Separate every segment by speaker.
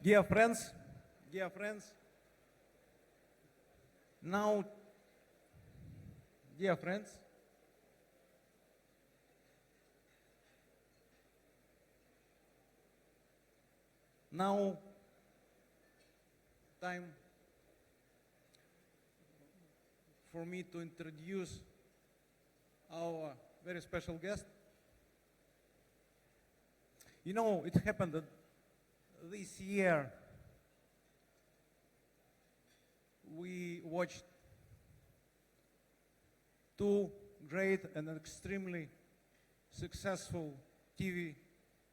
Speaker 1: Dear friends, now, dear friends, now time for me to introduce our very special guest. You know, it happened that this year we watched two great and extremely successful TV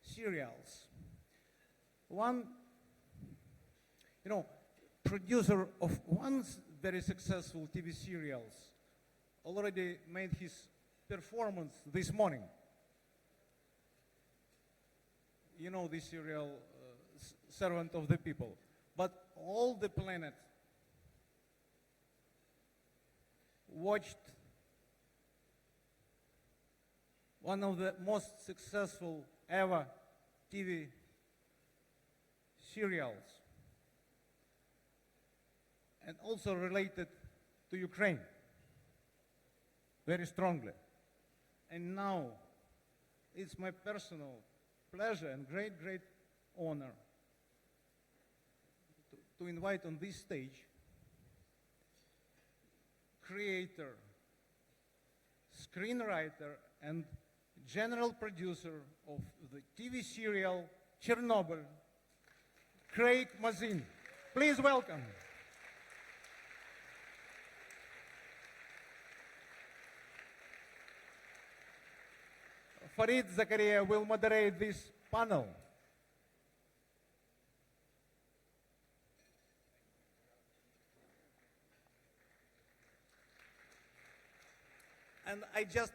Speaker 1: serials. One, producer of one very successful TV serials already made his performance this morning. You know this serial, Servant of the People. But all the planet watched one of the most successful ever TV serials, and also related to Ukraine very strongly. And now it's my personal pleasure and great honor to invite on this stage creator, screenwriter, and general producer of the TV serial Chernobyl, Craig Mazin. Please welcome. Farid Zakaria will moderate this panel. And I just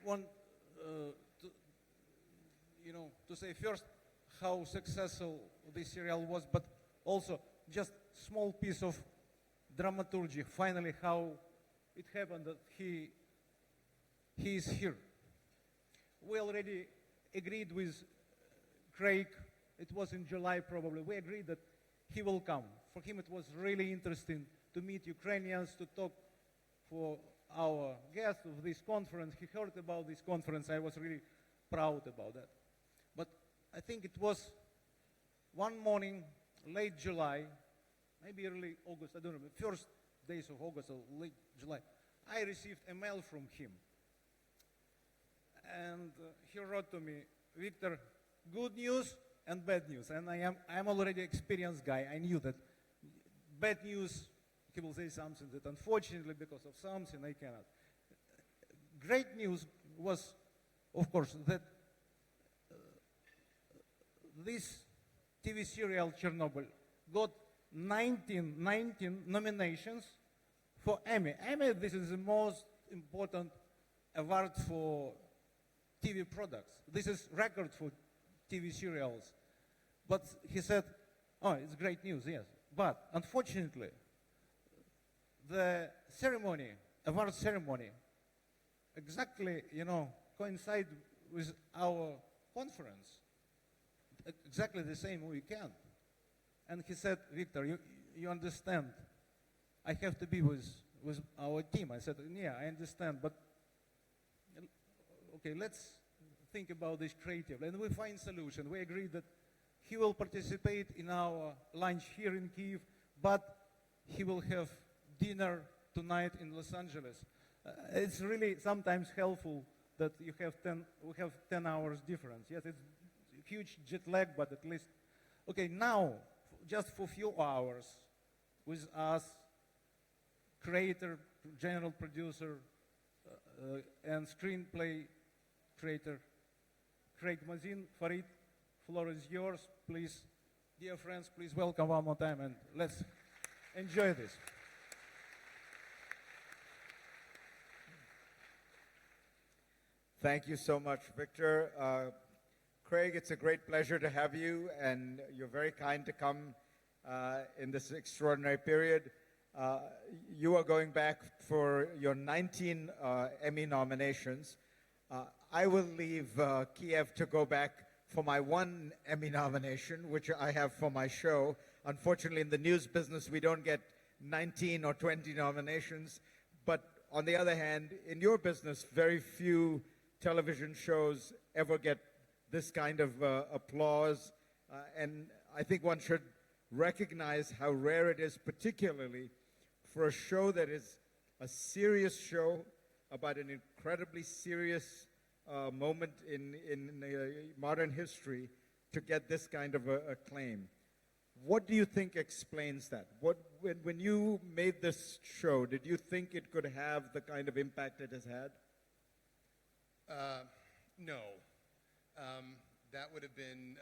Speaker 1: want to say first how successful this serial was, but also just small piece of dramaturgy. Finally, how it happened that he is here. We already agreed with Craig. It was in July probably. We agreed that he will come. For him, it was really interesting to meet Ukrainians, to talk for our guest of this conference. He heard about this conference. I was really proud about that. But I think it was one morning, late July, maybe early August, I don't remember, first days of August or late July, I received a mail from him. And he wrote to me, Victor, good news and bad news. And I'm already experienced guy. I knew that bad news, he will say something that unfortunately because of something I cannot. Great news was, of course, that this TV serial Chernobyl got 19 nominations for Emmy. Emmy, this is the most important award for TV products. This is record for TV serials. But he said, oh, it's great news, yes. But unfortunately, the ceremony, award ceremony, exactly, coincide with our conference. Exactly the same weekend. And he said, Victor, you understand, I have to be with our team. I said, yeah, I understand, but okay, let's think about this creatively. And we find solution. We agreed that he will participate in our lunch here in Kyiv, but he will have dinner tonight in Los Angeles. It's really sometimes helpful that we have 10 hours difference. Yes, it's a huge jet lag, but at least. Okay, now, just for a few hours, with us, creator, general producer, and screenplay creator, Craig Mazin. Farid, floor is yours. Please, dear friends, please welcome one more time and let's enjoy this.
Speaker 2: Thank you so much, Victor. Craig, it's a great pleasure to have you, and you're very kind to come in this extraordinary period. You are going back for your 19 Emmy nominations. I will leave Kiev to go back for my one Emmy nomination, which I have for my show. Unfortunately, in the news business, we don't get 19 or 20 nominations. But on the other hand, in your business, very few television shows ever get this kind of applause. And I think one should recognize how rare it is, particularly for a show that is a serious show about an incredibly serious moment in modern history, to get this kind of acclaim. What do you think explains that? When you made this show, did you think it could have the kind of impact it has had?
Speaker 3: No. That would have been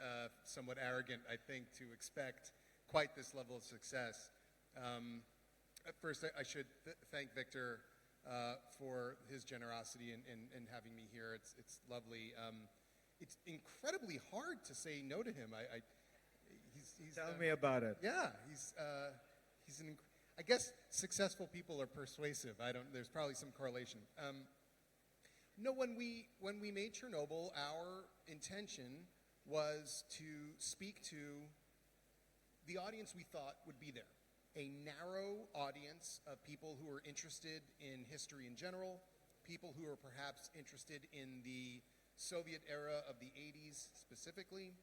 Speaker 3: somewhat arrogant, I think, to expect quite this level of success. At first, I should thank Victor for his generosity in having me here. It's lovely. It's incredibly hard to say no to him.
Speaker 2: Tell me about it.
Speaker 3: Yeah, I guess successful people are persuasive. There's probably some correlation. No, when we made Chernobyl, our intention was to speak to the audience we thought would be there. A narrow audience of people who are interested in history in general, people who are perhaps interested in the Soviet era of the 80s specifically,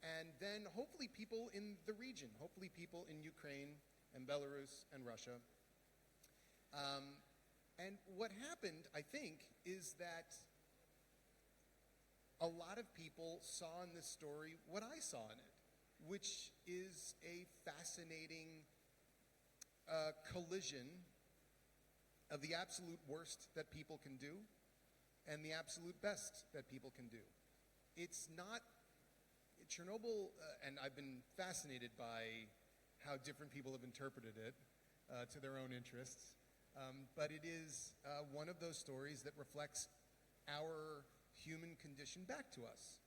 Speaker 3: and then hopefully people in the region, hopefully people in Ukraine and Belarus and Russia. And what happened, I think, is that a lot of people saw in this story what I saw in it, which is a fascinating collision of the absolute worst that people can do and the absolute best that people can do. It's not Chernobyl, and I've been fascinated by how different people have interpreted it to their own interests, but it is one of those stories that reflects our human condition back to us.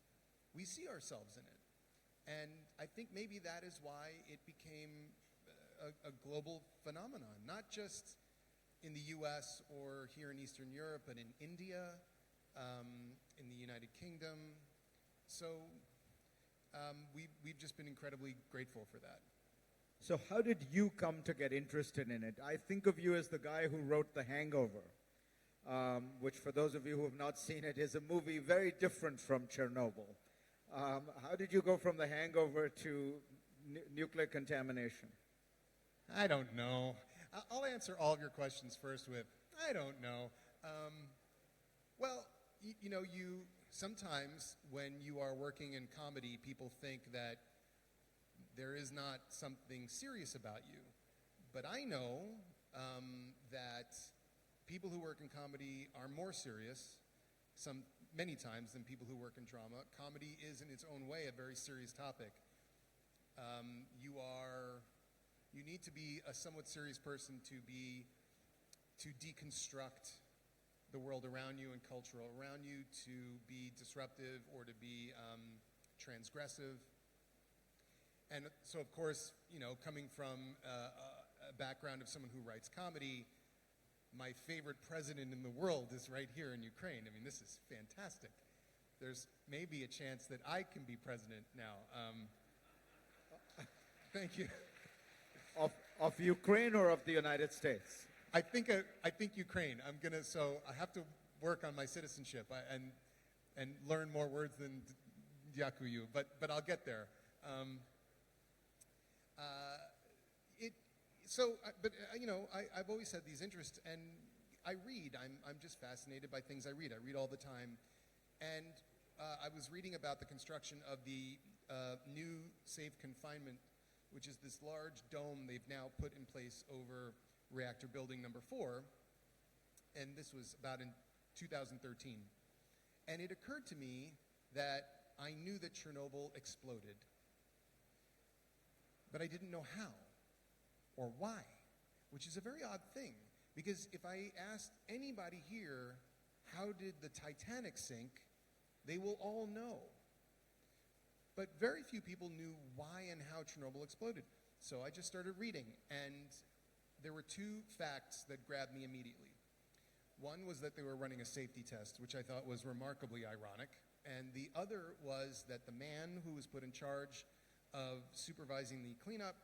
Speaker 3: We see ourselves in it, and I think maybe that is why it became a global phenomenon, not just in the US or here in Eastern Europe, but in India, in the United Kingdom. So we've just been incredibly grateful for that.
Speaker 2: So how did you come to get interested in it? I think of you as the guy who wrote The Hangover, which for those of you who have not seen it is a movie very different from Chernobyl. How did you go from The Hangover to nuclear contamination?
Speaker 3: I don't know. I'll answer all of your questions first with, I don't know. Well, you sometimes when you are working in comedy, people think that there is not something serious about you. But I know that people who work in comedy are more serious many times than people who work in drama. Comedy is in its own way a very serious topic. You need to be a somewhat serious person to deconstruct the world around you and culture around you, to be disruptive or to be transgressive. And so, of course, coming from a background of someone who writes comedy, my favorite president in the world is right here in Ukraine. I mean, this is fantastic. There's maybe a chance that I can be president now. Thank you.
Speaker 2: Of Ukraine or of the United States?
Speaker 3: I think Ukraine. So I have to work on my citizenship and learn more words than Dyakuyu, but I'll get there. I've always had these interests, and I read. I'm just fascinated by things I read. I read all the time, and I was reading about the construction of the new safe confinement, which is this large dome they've now put in place over reactor building number 4, and this was about in 2013. And it occurred to me that I knew that Chernobyl exploded, but I didn't know how or why, which is a very odd thing, because if I asked anybody here, how did the Titanic sink, they will all know. But very few people knew why and how Chernobyl exploded. So I just started reading, and there were 2 facts that grabbed me immediately. One was that they were running a safety test, which I thought was remarkably ironic, And the other was that the man who was put in charge of supervising the cleanup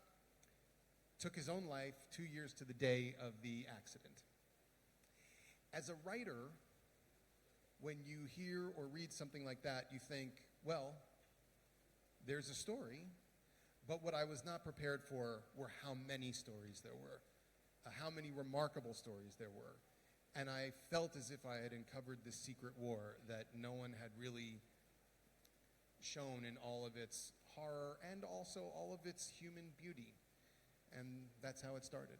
Speaker 3: took his own life 2 years to the day of the accident. As a writer, when you hear or read something like that, you think, well, there's a story, but what I was not prepared for were how many stories there were, how many remarkable stories there were. And I felt as if I had uncovered this secret war that no one had really shown in all of its horror and also all of its human beauty. And that's how it started.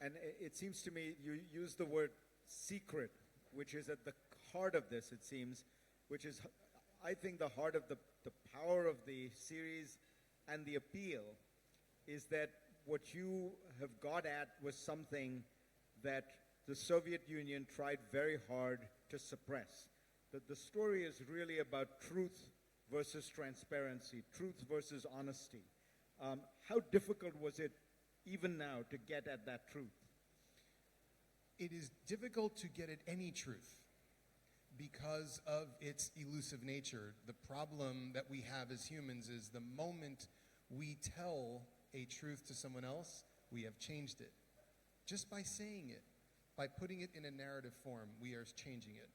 Speaker 2: And it seems to me you use the word secret, which is at the heart of this, it seems, which is, I think, the heart of the power of the series and the appeal is that what you have got at was something that the Soviet Union tried very hard to suppress. That the story is really about truth versus transparency, truth versus honesty. How difficult was it, even now, to get at that truth?
Speaker 3: It is difficult to get at any truth because of its elusive nature. The problem that we have as humans is the moment we tell a truth to someone else, we have changed it. Just by saying it, by putting it in a narrative form, we are changing it.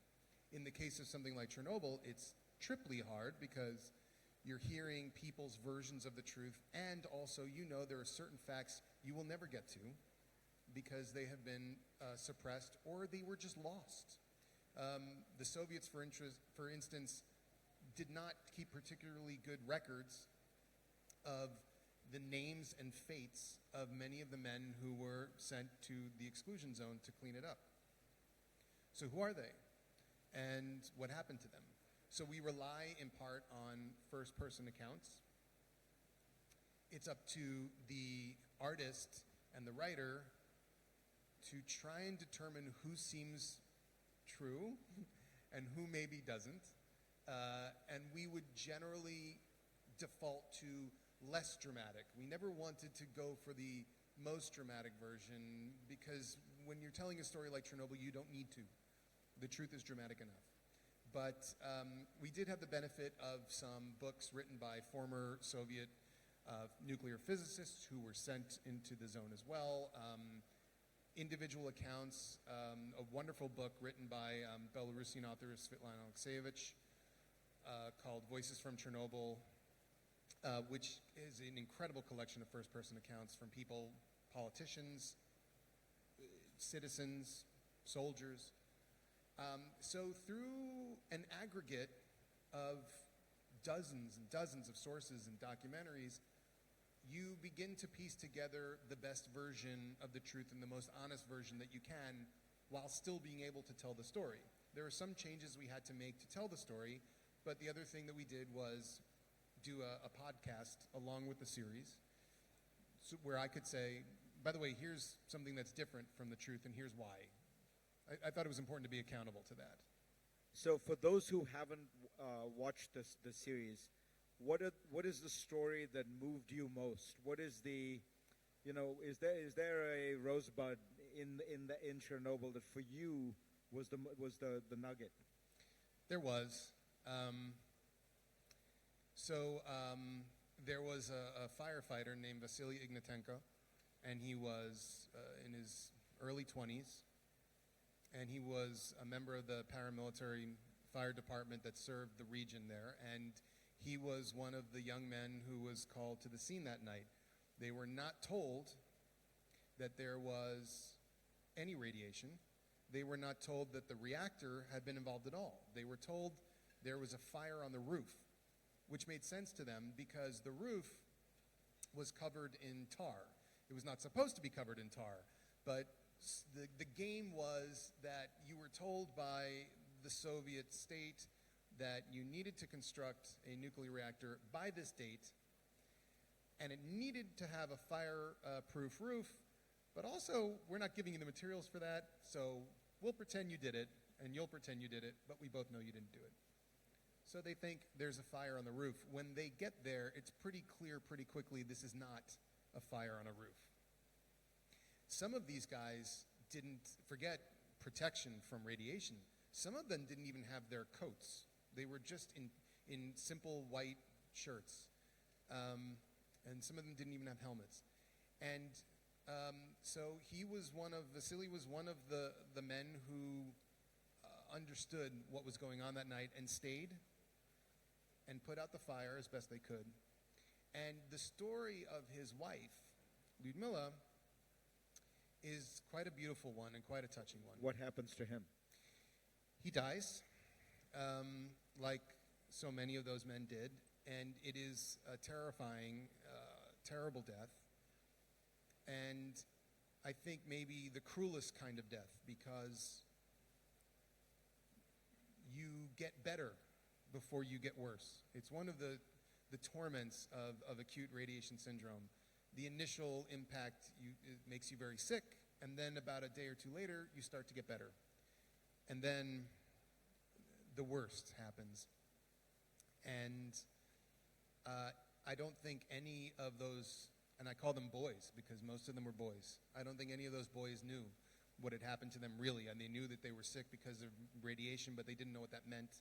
Speaker 3: In the case of something like Chernobyl, it's triply hard because you're hearing people's versions of the truth, and also there are certain facts you will never get to because they have been suppressed or they were just lost. The Soviets, for instance, did not keep particularly good records of the names and fates of many of the men who were sent to the exclusion zone to clean it up. So who are they? And what happened to them? So we rely in part on first-person accounts. It's up to the artist and the writer to try and determine who seems true and who maybe doesn't. And we would generally default to less dramatic. We never wanted to go for the most dramatic version because when you're telling a story like Chernobyl, you don't need to. The truth is dramatic enough. But we did have the benefit of some books written by former Soviet nuclear physicists who were sent into the zone as well. Individual accounts, a wonderful book written by Belarusian author Svetlana Alexievich called Voices from Chernobyl, which is an incredible collection of first-person accounts from people, politicians, citizens, soldiers. So through an aggregate of dozens and dozens of sources and documentaries, you begin to piece together the best version of the truth and the most honest version that you can while still being able to tell the story. There are some changes we had to make to tell the story, but the other thing that we did was do a podcast along with the series where I could say, by the way, here's something that's different from the truth and here's why. I thought it was important to be accountable to that.
Speaker 2: So for those who haven't watched the series, what is the story that moved you most? What is the, is there a rosebud in Chernobyl that for you was the nugget?
Speaker 3: There was. There was a firefighter named Vasily Ignatenko, and he was in his early 20s, and he was a member of the paramilitary fire department that served the region there, and he was one of the young men who was called to the scene that night. They were not told that there was any radiation. They were not told that the reactor had been involved at all. They were told there was a fire on the roof, which made sense to them because the roof was covered in tar. It was not supposed to be covered in tar, but the game was that you were told by the Soviet state that you needed to construct a nuclear reactor by this date, and it needed to have a fire-proof roof, but also we're not giving you the materials for that, so we'll pretend you did it, and you'll pretend you did it, but we both know you didn't do it. So they think there's a fire on the roof. When they get there, it's pretty clear pretty quickly this is not a fire on a roof. Some of these guys didn't forget protection from radiation. Some of them didn't even have their coats, They were just in simple white shirts. And some of them didn't even have helmets. And so Vasily was one of the men who understood what was going on that night and stayed and put out the fire as best they could. And the story of his wife, Lyudmila, is quite a beautiful one and quite a touching one.
Speaker 2: What happens to him?
Speaker 3: He dies, like so many of those men did, and it is a terrifying, terrible death. And I think maybe the cruelest kind of death, because you get better before you get worse. It's one of the torments of acute radiation syndrome. The initial impact it makes you very sick, and then about a day or two later, you start to get better. And then the worst happens. And I don't think any of those, and I call them boys because most of them were boys, I don't think any of those boys knew what had happened to them really. And they knew that they were sick because of radiation, but they didn't know what that meant.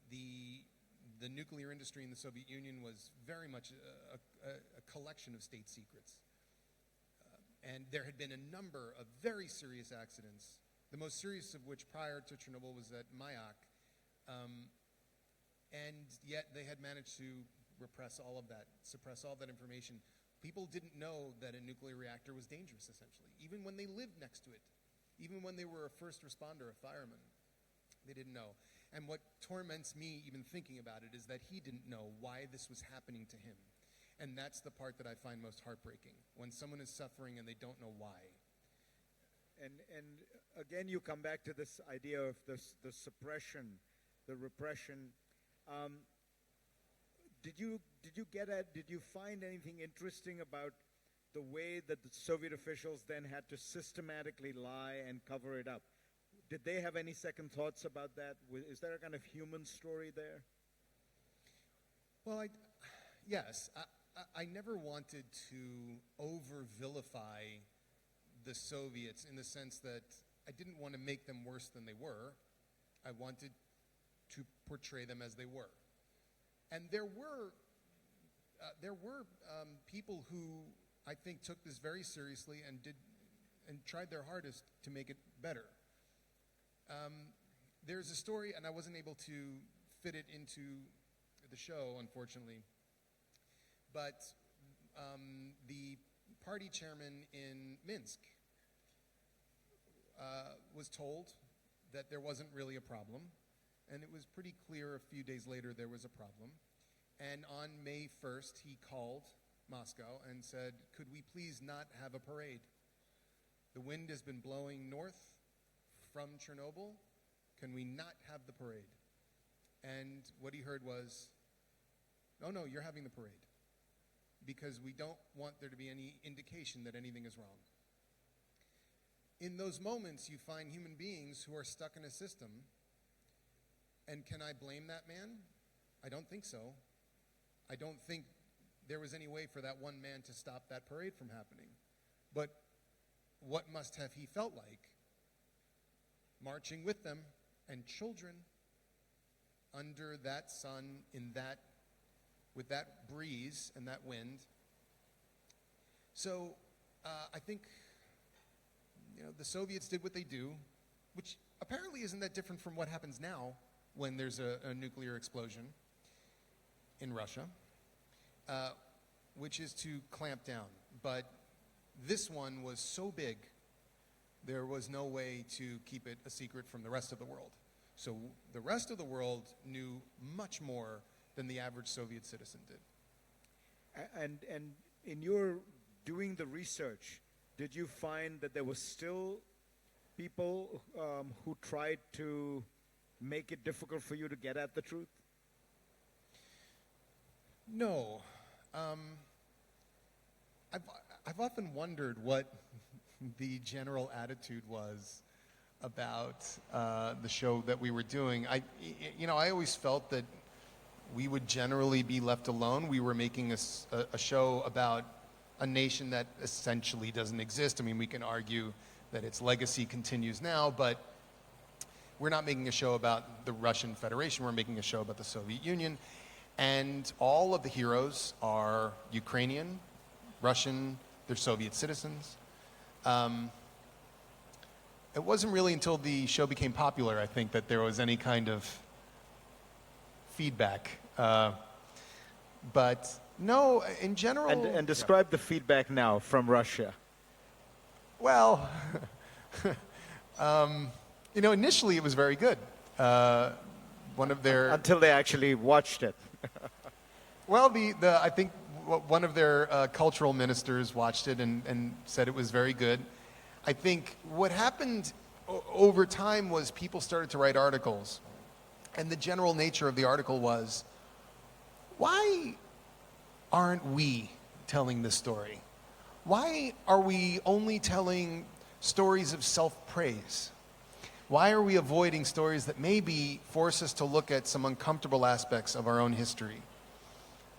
Speaker 3: The nuclear industry in the Soviet Union was very much a collection of state secrets. And there had been a number of very serious accidents, the most serious of which prior to Chernobyl was at Mayak. And yet they had managed to suppress all of that information. People didn't know that a nuclear reactor was dangerous, essentially, even when they lived next to it, even when they were a first responder, a fireman. They didn't know. And what torments me even thinking about it is that he didn't know why this was happening to him. And that's the part that I find most heartbreaking, when someone is suffering and they don't know why.
Speaker 2: And again, you come back to this idea of the suppression, the repression. Did you find anything interesting about the way that the Soviet officials then had to systematically lie and cover it up? Did they have any second thoughts about that? Is there a kind of human story there?
Speaker 3: Well, yes. I never wanted to over-vilify the Soviets in the sense that I didn't want to make them worse than they were. I wanted to portray them as they were. And there were people who I think took this very seriously and tried their hardest to make it better. There's a story, and I wasn't able to fit it into the show, unfortunately, but the party chairman in Minsk was told that there wasn't really a problem, and it was pretty clear a few days later there was a problem. And on May 1st, he called Moscow and said, could we please not have a parade? The wind has been blowing north from Chernobyl. Can we not have the parade? And what he heard was, no, you're having the parade, because we don't want there to be any indication that anything is wrong. In those moments, you find human beings who are stuck in a system. And can I blame that man? I don't think so. I don't think there was any way for that one man to stop that parade from happening. But what must have he felt like? Marching with them and children under that sun, with that breeze and that wind. So I think the Soviets did what they do, which apparently isn't that different from what happens now when there's a nuclear explosion in Russia, which is to clamp down. But this one was so big, there was no way to keep it a secret from the rest of the world. So the rest of the world knew much more than the average Soviet citizen did.
Speaker 2: And in your doing the research, did you find that there were still people who tried to make it difficult for you to get at the truth?
Speaker 3: No. I've often wondered what the general attitude was about the show that we were doing. I always felt that we would generally be left alone. We were making a show about a nation that essentially doesn't exist. I mean, we can argue that its legacy continues now, but
Speaker 4: we're not making a show about the Russian Federation, we're making a show about the Soviet Union. And all of the heroes are Ukrainian, Russian, they're Soviet citizens. It wasn't really until the show became popular, I think, that there was any kind of feedback. But no, in general...
Speaker 2: And describe the feedback now from Russia.
Speaker 4: Well, initially it was very good. One of their...
Speaker 2: Until they actually watched it.
Speaker 4: Well, I think one of their cultural ministers watched it and said it was very good. I think what happened over time was people started to write articles. And the general nature of the article was, why aren't we telling this story? Why are we only telling stories of self-praise? Why are we avoiding stories that maybe force us to look at some uncomfortable aspects of our own history?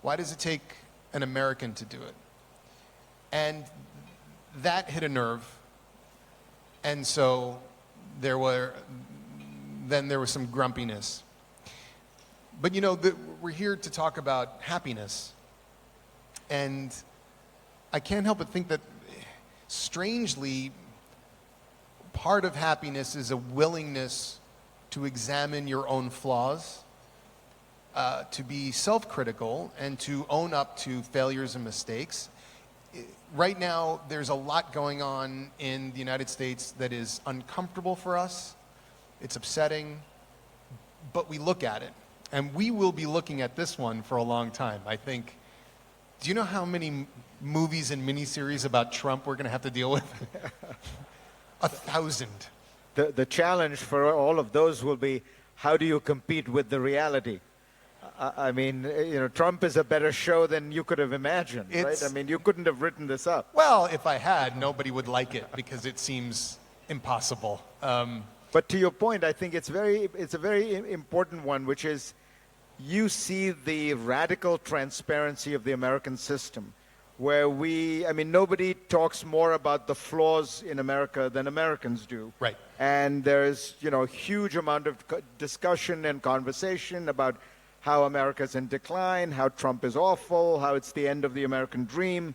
Speaker 4: Why does it take an American to do it? And that hit a nerve. And so there was some grumpiness. But we're here to talk about happiness. And I can't help but think that, strangely, part of happiness is a willingness to examine your own flaws, to be self-critical, and to own up to failures and mistakes. Right now, there's a lot going on in the United States that is uncomfortable for us. It's upsetting, but we look at it. And we will be looking at this one for a long time, I think. Do you know how many movies and miniseries about Trump we're going to have to deal with? 1,000.
Speaker 2: The challenge for all of those will be, how do you compete with the reality? I mean, Trump is a better show than you could have imagined, right? I mean, you couldn't have written this up.
Speaker 4: Well, if I had, nobody would like it because it seems impossible.
Speaker 2: But to your point, I think it's a very important one, which is you see the radical transparency of the American system, where nobody talks more about the flaws in America than Americans do.
Speaker 4: Right.
Speaker 2: And there's, a huge amount of discussion and conversation about how America's in decline, how Trump is awful, how it's the end of the American dream.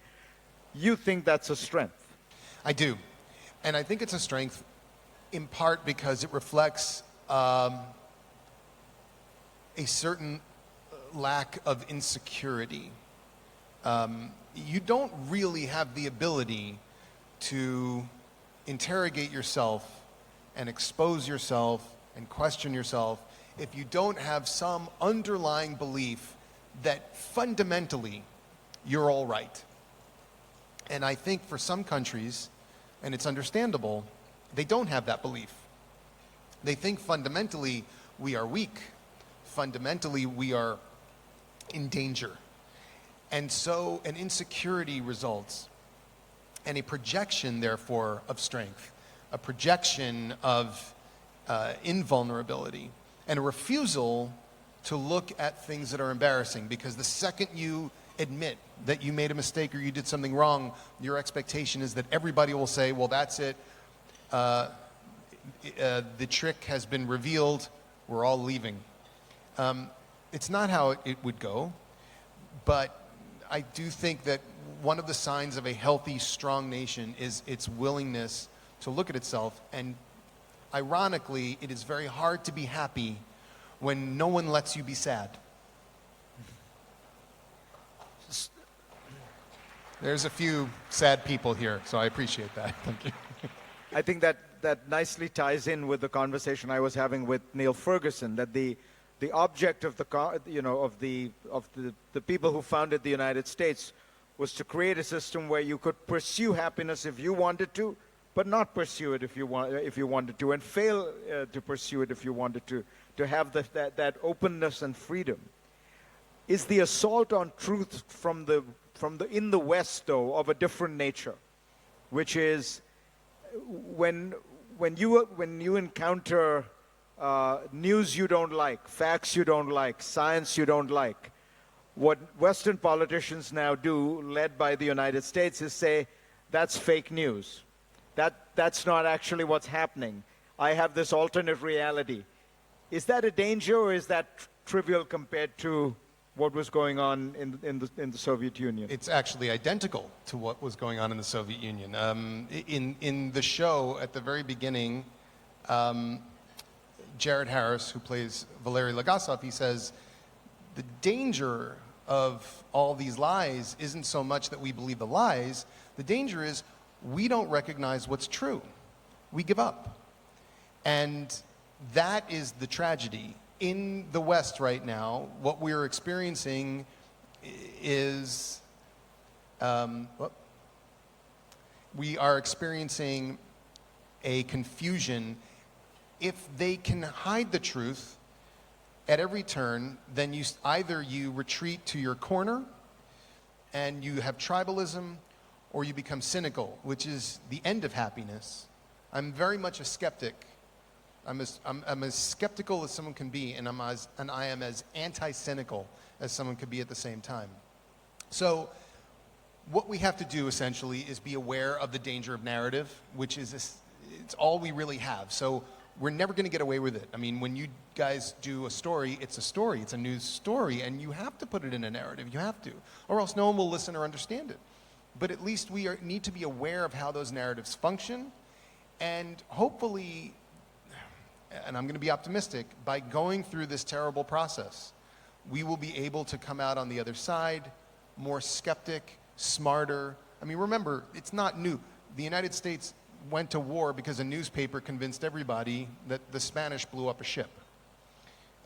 Speaker 2: You think that's a strength?
Speaker 4: I do. And I think it's a strength in part because it reflects a certain lack of insecurity. You don't really have the ability to interrogate yourself and expose yourself and question yourself if you don't have some underlying belief that fundamentally you're all right. And I think for some countries, and it's understandable, they don't have that belief. They think fundamentally we are weak. Fundamentally we are in danger. And so an insecurity results, and a projection, therefore, of strength, a projection of invulnerability, and a refusal to look at things that are embarrassing, because the second you admit that you made a mistake or you did something wrong, your expectation is that everybody will say, well, that's it, the trick has been revealed, we're all leaving. It's not how it would go, but I do think that one of the signs of a healthy, strong nation is its willingness to look at itself. And ironically, it is very hard to be happy when no one lets you be sad. There's a few sad people here, so I appreciate that. Thank you.
Speaker 2: I think that nicely ties in with the conversation I was having with Neil Ferguson, that the object of the people who founded the United States was to create a system where you could pursue happiness if you wanted to, but not pursue it if you wanted to, and fail to pursue it if you wanted to have that openness and freedom. Is the assault on truth in the West, though, of a different nature, which is when you encounter news you don't like, facts you don't like, science you don't like, what Western politicians now do, led by the United States, is say, that's fake news. That's not actually what's happening. I have this alternate reality. Is that a danger, or is that trivial compared to what was going on in the Soviet Union?
Speaker 4: It's actually identical to what was going on in the Soviet Union. In the show, at the very beginning, Jared Harris, who plays Valery Legasov, he says, the danger of all these lies isn't so much that we believe the lies. The danger is we don't recognize what's true. We give up. And that is the tragedy. In the West right now, what we're experiencing is we are experiencing a confusion. If they can hide the truth at every turn, then either you retreat to your corner and you have tribalism, or you become cynical, which is the end of happiness. I'm very much a skeptic. I'm as skeptical as someone can be, and I am as anti-cynical as someone could be at the same time. So what we have to do essentially is be aware of the danger of narrative, which is it's all we really have. So we're never going to get away with it. I mean, when you guys do a story, it's a news story, and you have to put it in a narrative. You have to, or else no one will listen or understand it. But at least we need to be aware of how those narratives function, and hopefully, and I'm going to be optimistic, by going through this terrible process, we will be able to come out on the other side more skeptic, smarter. I mean, remember, it's not new. The United States went to war because a newspaper convinced everybody that the Spanish blew up a ship.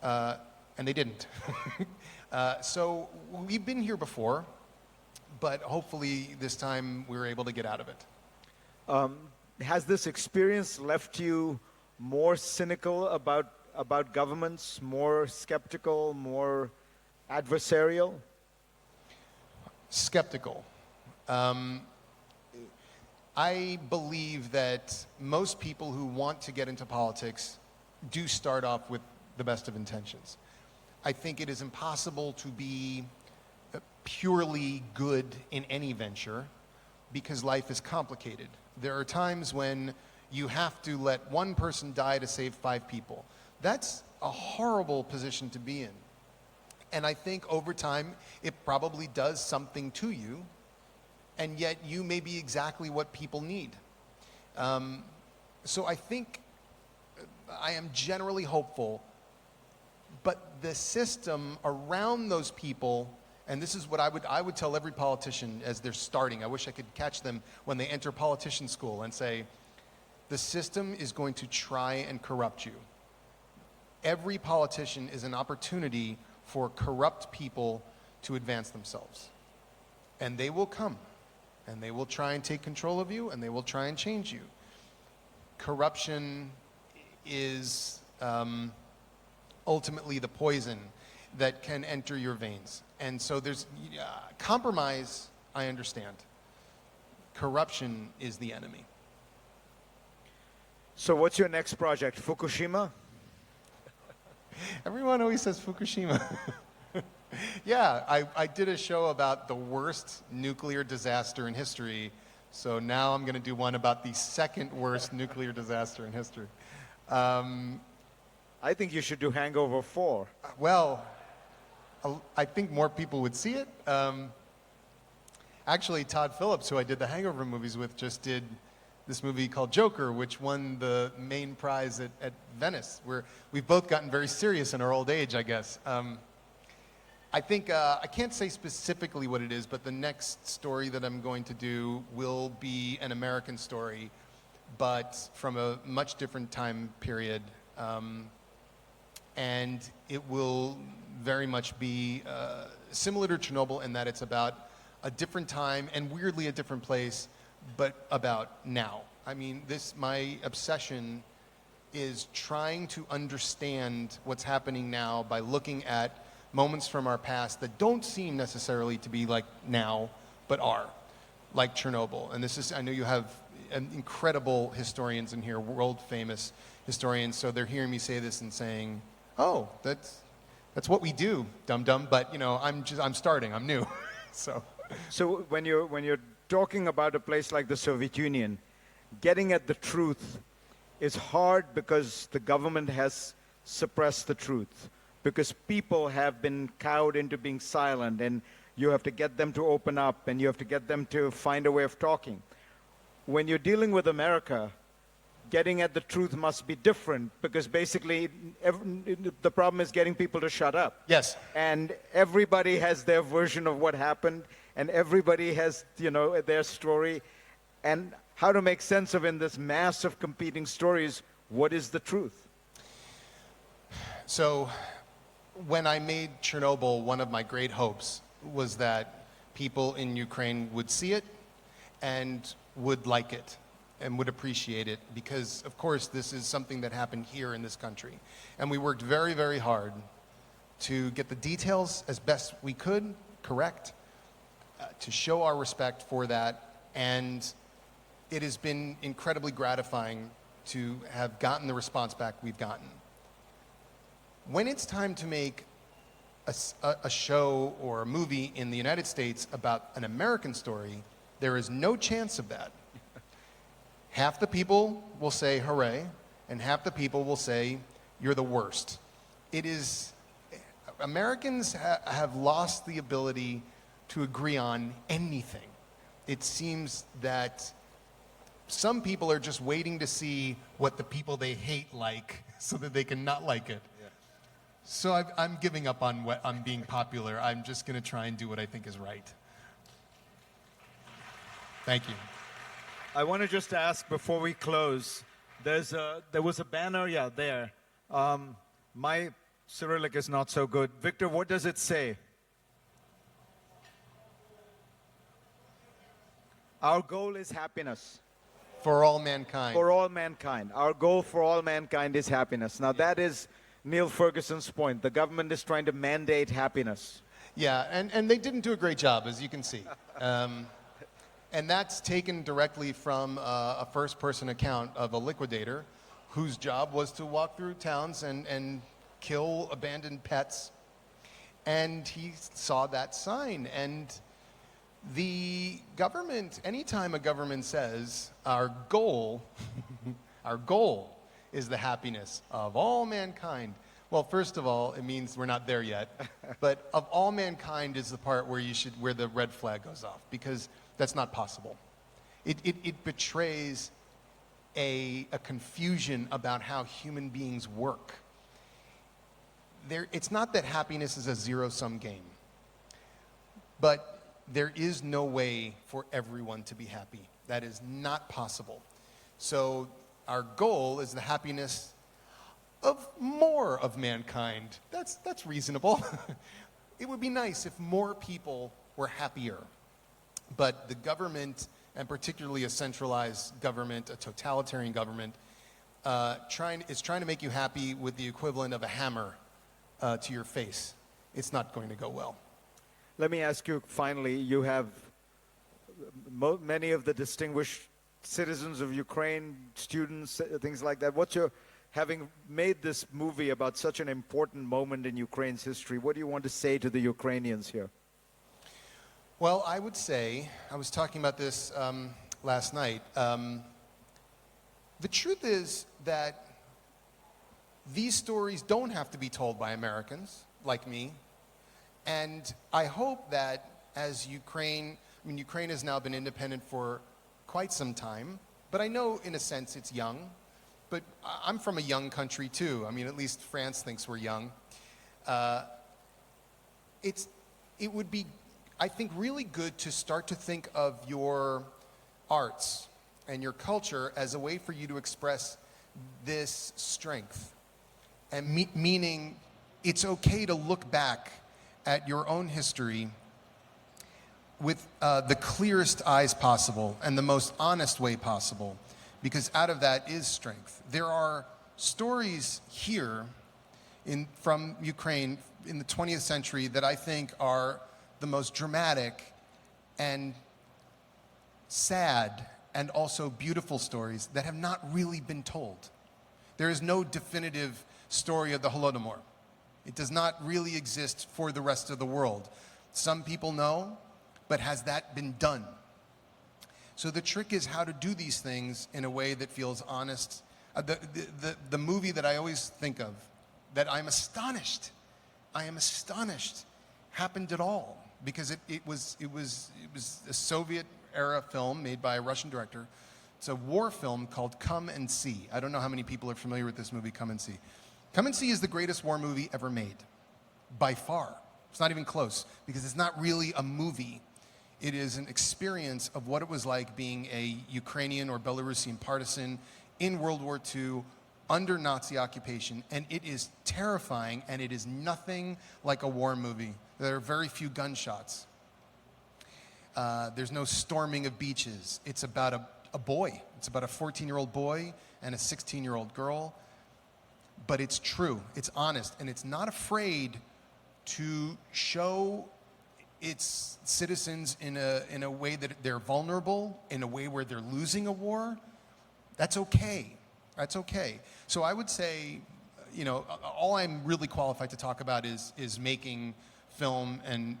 Speaker 4: And they didn't. So we've been here before, but hopefully this time we were able to get out of it.
Speaker 2: Has this experience left you more cynical about governments, more skeptical, more adversarial?
Speaker 4: Skeptical. I believe that most people who want to get into politics do start off with the best of intentions. I think it is impossible to be purely good in any venture because life is complicated. There are times when you have to let one person die to save 5 people. That's a horrible position to be in. And I think over time, it probably does something to you, and yet you may be exactly what people need. So I think I am generally hopeful, but the system around those people, and this is what I would tell every politician as they're starting. I wish I could catch them when they enter politician school and say, the system is going to try and corrupt you. Every politician is an opportunity for corrupt people to advance themselves. And they will come, and they will try and take control of you, and they will try and change you. Corruption is ultimately the poison that can enter your veins. And so there's compromise, I understand. Corruption is the enemy.
Speaker 2: So what's your next project? Fukushima?
Speaker 4: Everyone always says Fukushima. Yeah, I did a show about the worst nuclear disaster in history, so now I'm going to do one about the second worst nuclear disaster in history.
Speaker 2: I think you should do Hangover 4.
Speaker 4: Well, I think more people would see it. Actually, Todd Phillips, who I did the Hangover movies with, just did this movie called Joker, which won the main prize at Venice, where we've both gotten very serious in our old age, I guess. I think, I can't say specifically what it is, but the next story that I'm going to do will be an American story, but from a much different time period. And it will very much be similar to Chernobyl in that it's about a different time and weirdly a different place, but about now. I mean, my obsession is trying to understand what's happening now by looking at moments from our past that don't seem necessarily to be like now, but are, like Chernobyl. And this is, I know you have incredible historians in here, world famous historians, so they're hearing me say this and saying, oh, that's what we do, dum-dum, but you know, I'm starting, I'm new. So
Speaker 2: when you're talking about a place like the Soviet Union, getting at the truth, is hard because the government has suppressed the truth, because people have been cowed into being silent, and you have to get them to open up, and you have to get them to find a way of talking. When you're dealing with America, getting at the truth must be different, because basically the problem is getting people to shut up.
Speaker 4: Yes.
Speaker 2: And everybody has their version of what happened, and everybody has, their story. And how to make sense of, in this mass of competing stories, what is the truth?
Speaker 4: So when I made Chernobyl, one of my great hopes was that people in Ukraine would see it and would like it and would appreciate it, because of course this is something that happened here in this country. And we worked very, very hard to get the details as best we could correct, to show our respect for that. And it has been incredibly gratifying to have gotten the response back we've gotten. When it's time to make a show or a movie in the United States about an American story, there is no chance of that. Half the people will say hooray, and half the people will say you're the worst. Americans have lost the ability to agree on anything. It seems that some people are just waiting to see what the people they hate like so that they can not like it. Yeah. So I'm giving up on being popular. I'm just going to try and do what I think is right. Thank you.
Speaker 2: I want to just ask before we close, there was a banner, there. My Cyrillic is not so good. Victor, what does it say? Our goal is happiness.
Speaker 4: For all mankind.
Speaker 2: For all mankind. Our goal for all mankind is happiness. Now that is Neil Ferguson's point. The government is trying to mandate happiness.
Speaker 4: Yeah, and they didn't do a great job, as you can see. And that's taken directly from a first-person account of a liquidator whose job was to walk through towns and kill abandoned pets. And he saw that sign. And the government, anytime a government says, our goal is the happiness of all mankind. Well, first of all, it means we're not there yet. But of all mankind is the part where the red flag goes off, because that's not possible. It betrays a confusion about how human beings work. It's not that happiness is a zero-sum game, but there is no way for everyone to be happy. That is not possible. So our goal is the happiness of more of mankind. That's reasonable. It would be nice if more people were happier. But the government, and particularly a centralized government, a totalitarian government, is trying to make you happy with the equivalent of a hammer to your face. It's not going to go well.
Speaker 2: Let me ask you finally, you have many of the distinguished citizens of Ukraine, students, things like that. Having made this movie about such an important moment in Ukraine's history, what do you want to say to the Ukrainians here?
Speaker 4: Well, I would say, I was talking about this last night. The truth is that these stories don't have to be told by Americans like me. And I hope that as Ukraine has now been independent for quite some time, but I know in a sense it's young, but I'm from a young country too. At least France thinks we're young. It would be, I think, really good to start to think of your arts and your culture as a way for you to express this strength. And meaning it's okay to look back at your own history with the clearest eyes possible and the most honest way possible, because out of that is strength. There are stories here from Ukraine in the 20th century that I think are the most dramatic and sad and also beautiful stories that have not really been told. There is no definitive story of the Holodomor. It does not really exist for the rest of the world. Some people know, but has that been done? So the trick is how to do these things in a way that feels honest, The movie that I always think of, that I am astonished, happened at all, because it was a Soviet era film made by a Russian director. It's a war film called Come and See. I don't know how many people are familiar with this movie, Come and See. Come and See is the greatest war movie ever made, by far. It's not even close, because it's not really a movie. It is an experience of what it was like being a Ukrainian or Belarusian partisan in World War II under Nazi occupation, and it is terrifying, and it is nothing like a war movie. There are very few gunshots. There's no storming of beaches. It's about a boy. It's about a 14-year-old boy and a 16-year-old girl. But it's true, it's honest, and it's not afraid to show its citizens in a way that they're vulnerable, in a way where they're losing a war. That's okay. That's okay. So I would say, all I'm really qualified to talk about is making film and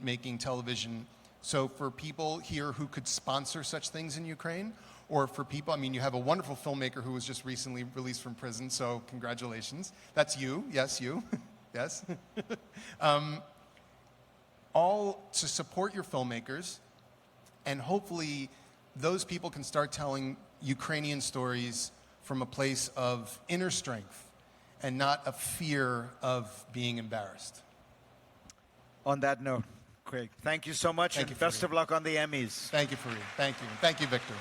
Speaker 4: making television. So for people here who could sponsor such things in Ukraine, or for people, you have a wonderful filmmaker who was just recently released from prison, so congratulations. That's you, yes, you, yes. All to support your filmmakers, and hopefully those people can start telling Ukrainian stories from a place of inner strength and not a fear of being embarrassed.
Speaker 2: On that note, Craig, thank you so much,
Speaker 4: Thank
Speaker 2: and
Speaker 4: you,
Speaker 2: best
Speaker 4: Fareed.
Speaker 2: of luck on the Emmys.
Speaker 4: Thank you, Fareed. Thank you. Thank you, Victor.